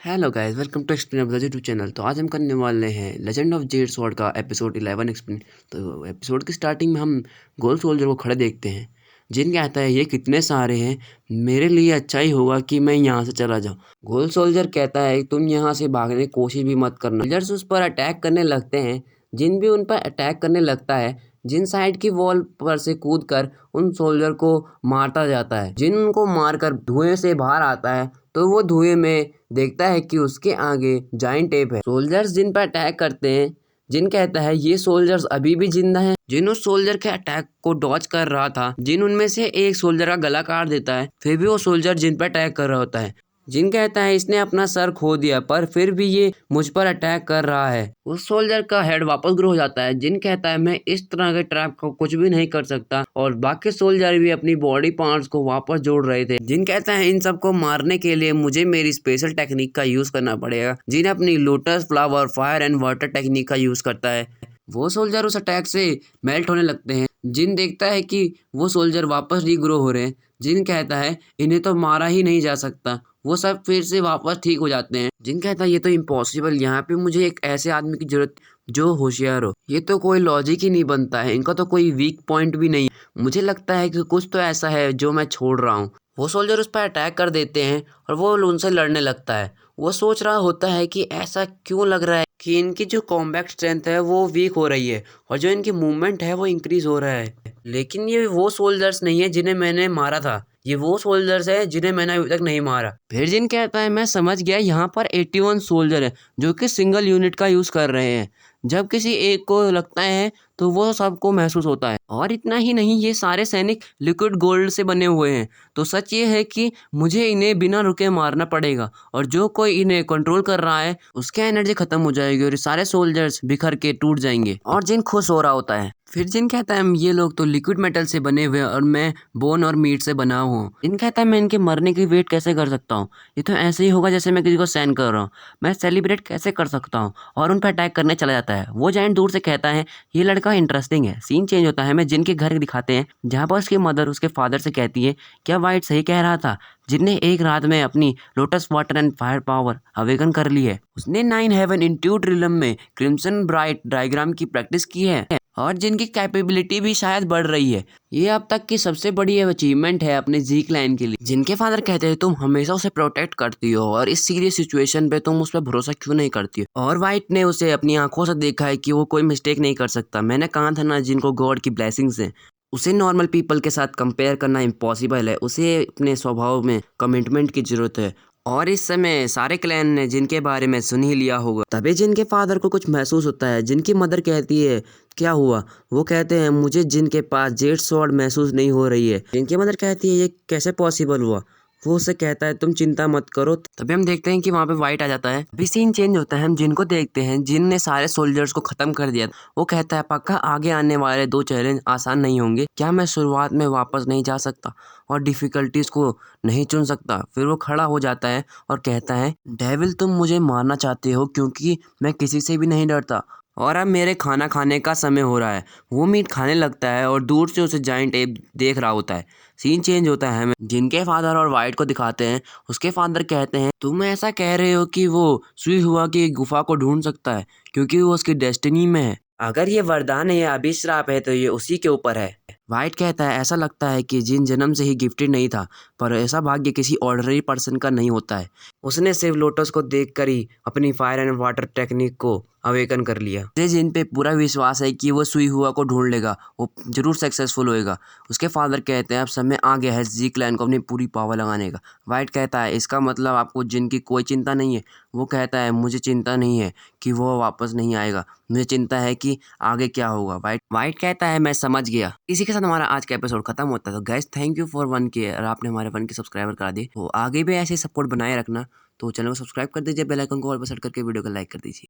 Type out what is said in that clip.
Hello guys, welcome to explain off the YouTube channel. तो आज हम करने वाले हैं लेजेंड ऑफ जेड स्वॉर्ड का एपिसोड 11 एक्सप्लेन। तो एपिसोड की स्टार्टिंग में हम गोल्ड सोल्जर को खड़े देखते हैं। जिन कहता है ये कितने सारे हैं, मेरे लिए अच्छा ही होगा कि मैं यहाँ से चला जाऊँ। गोल्ड सोल्जर कहता है तुम यहाँ से भागने की कोशिश भी मत करना। सोल्जर्स उस पर अटैक करने लगते हैं। जिन भी उन पर अटैक करने लगता है। जिन साइड की वॉल पर से कूद कर उन सोल्जर को मारता जाता है। जिन उनको मारकर धुएं से बाहर आता है तो वो धुएं में देखता है कि उसके आगे जाइंट एप है। सोल्जर्स जिन पर अटैक करते हैं। जिन कहता है ये सोल्जर्स अभी भी जिंदा हैं। जिन उस सोल्जर के अटैक को डॉज कर रहा था। जिन उनमें से एक सोल्जर का गला काट देता है, फिर भी वो सोल्जर जिन पर अटैक कर रहा होता है। जिन कहता है इसने अपना सर खो दिया पर फिर भी ये मुझ पर अटैक कर रहा है। उस सोल्जर का हेड वापस ग्रो हो जाता है। जिन कहता है मैं इस तरह के ट्रैप को कुछ भी नहीं कर सकता, और बाकी सोल्जर भी अपनी बॉडी पार्ट्स को वापस जोड़ रहे थे। जिन कहता है इन सबको मारने के लिए मुझे मेरी स्पेशल टेक्निक का यूज करना पड़ेगा। जिन अपनी lotus flower fire and water technique का यूज करता है। वो सोल्जर उस अटैक से मेल्ट होने लगते हैं। जिन देखता है कि वो सोल्जर वापस रीग्रो हो रहे हैं। जिन कहता है इन्हें तो मारा ही नहीं जा सकता। वो सब फिर से वापस ठीक हो जाते हैं। जिन कहता है ये तो इम्पॉसिबल, यहाँ पे मुझे एक ऐसे आदमी की जरूरत जो होशियार हो। ये तो कोई लॉजिक ही नहीं बनता है, इनका तो कोई वीक पॉइंट भी नहीं है। मुझे लगता है कि कुछ तो ऐसा है जो मैं छोड़ रहा हूँ। वो सोल्जर उस पर अटैक कर देते हैं और वो उनसे लड़ने लगता है। वो सोच रहा होता है कि ऐसा क्यों लग रहा है कि इनकी जो कॉम्बैट स्ट्रेंथ है वो वीक हो रही है और जो इनकी मूवमेंट है वो इंक्रीज हो रहा है। लेकिन ये वो सोल्जर्स नहीं है जिन्हें मैंने मारा था। ये वो सोल्जर्स है जिन्हें मैंने अभी तक नहीं मारा। फिर जिन कहता है मैं समझ गया, यहाँ पर 81 सोल्जर है जो कि सिंगल यूनिट का यूज कर रहे हैं। जब किसी एक को लगता है तो वो सबको महसूस होता है। और इतना ही नहीं, ये सारे सैनिक लिक्विड गोल्ड से बने हुए हैं। तो सच ये है कि मुझे इन्हें बिना रुके मारना पड़ेगा, और जो कोई इन्हें कंट्रोल कर रहा है उसकी एनर्जी खत्म हो जाएगी और ये सारे सोल्जर्स बिखर के टूट जाएंगे। और जिन खुश हो रहा होता है। फिर जिन कहता है ये लोग तो लिक्विड मेटल से बने हुए हैं और मैं बोन और मीट से बना हूँ। जिन कहता है मैं इनके मरने की वेट कैसे कर सकता हूँ, ये तो ऐसे ही होगा जैसे मैं किसी को सेंड कर रहा हूँ। मैं सेलिब्रेट कैसे कर सकता हूँ, और उन पर अटैक करने चला जाता है। वो जाइंट दूर से कहता है ये लड़का इंटरेस्टिंग है। सीन चेंज होता है, मैं जिन के घर दिखाते हैं जहाँ पर उसकी मदर उसके फादर से कहती है क्या वाइट सही कह रहा था, जिनने एक रात में अपनी lotus water and fire power awaken कर ली है। उसने 9 हेवन इंट्यूट रिलम में क्रिम्सन ब्राइट डायग्राम की प्रैक्टिस की है और जिनकी कैपेबिलिटी भी शायद बढ़ रही है। ये अब तक की सबसे बड़ी अचीवमेंट है अपने जी क्लैन के लिए। जिनके फादर कहते हैं तुम हमेशा उसे प्रोटेक्ट करती हो और इस सीरियस सिचुएशन पे तुम उस पर भरोसा क्यों नहीं करती हो। और वाइट ने उसे अपनी आंखों से देखा है कि वो कोई मिस्टेक नहीं कर सकता। मैंने कहा था ना जिनको गॉड की ब्लेसिंग्स हैं। उसे नॉर्मल पीपल के साथ कंपेयर करना इम्पॉसिबल है। उसे अपने स्वभाव में कमिटमेंट की जरूरत है। और इस समय सारे क्लैन ने जिनके बारे में सुन ही लिया होगा। तभी जिनके फादर को कुछ महसूस होता है। जिनकी मदर कहती है क्या हुआ। वो कहते हैं मुझे जिनके पास जेड स्वॉर्ड महसूस नहीं हो रही है। जिनकी मदर कहती है ये कैसे पॉसिबल हुआ। वो उसे कहता है तुम चिंता मत करो। तभी हम देखते हैं कि वहाँ पे वाइट आ जाता है। अभी सीन चेंज होता है, हम जिनको देखते हैं जिन ने सारे सोल्जर्स को खत्म कर दिया। वो कहता है पक्का आगे आने वाले 2 चैलेंज आसान नहीं होंगे। क्या मैं शुरुआत में वापस नहीं जा सकता और डिफिकल्टीज को नहीं चुन सकता। फिर वो खड़ा हो जाता है और कहता है डेविल तुम मुझे मारना चाहते हो क्योंकि मैं किसी से भी नहीं डरता, और अब मेरे खाना खाने का समय हो रहा है। वो मीट खाने लगता है और दूर से उसे जाइंट एप देख रहा होता है। सीन चेंज होता है, हमें जिनके फादर और वाइट को दिखाते हैं। उसके फादर कहते हैं तुम ऐसा कह रहे हो कि वो सुई हुआ की गुफा को ढूंढ सकता है क्योंकि वो उसकी डेस्टिनी में है। अगर ये वरदान है या अभिश्राप है तो ये उसी के ऊपर है। वाइट कहता है ऐसा लगता है कि जिन जन्म से ही गिफ्टेड नहीं था, पर ऐसा भाग्य किसी ऑर्डिनरी पर्सन का नहीं होता है। उसने सिर्फ लोटस को देखकर ही अपनी फायर एंड वाटर टेक्निक को अवेकन कर लिया। मुझे जिन पे पूरा विश्वास है कि वो सुई हुआ को ढूंढ लेगा, वो जरूर सक्सेसफुल होएगा। उसके फादर कहते हैं अब समय आ गया है जी क्लैन को अपनी पूरी पावर लगाने का। वाइट कहता है इसका मतलब आपको जिन की कोई चिंता नहीं है। वो कहता है मुझे चिंता नहीं है कि वो वापस नहीं आएगा, मुझे चिंता है कि आगे क्या होगा। वाइट कहता है मैं समझ गया। इसी के साथ हमारा आज का एपिसोड खत्म होता है। तो guys thank you for 1K, और आपने हमारे 1K सब्सक्राइबर करा दिए। तो आगे भी ऐसे सपोर्ट बनाए रखना। तो चैनल को सब्सक्राइब कर दीजिए, बेल आइकन को ऑल पर सेट करके वीडियो को लाइक कर दीजिए।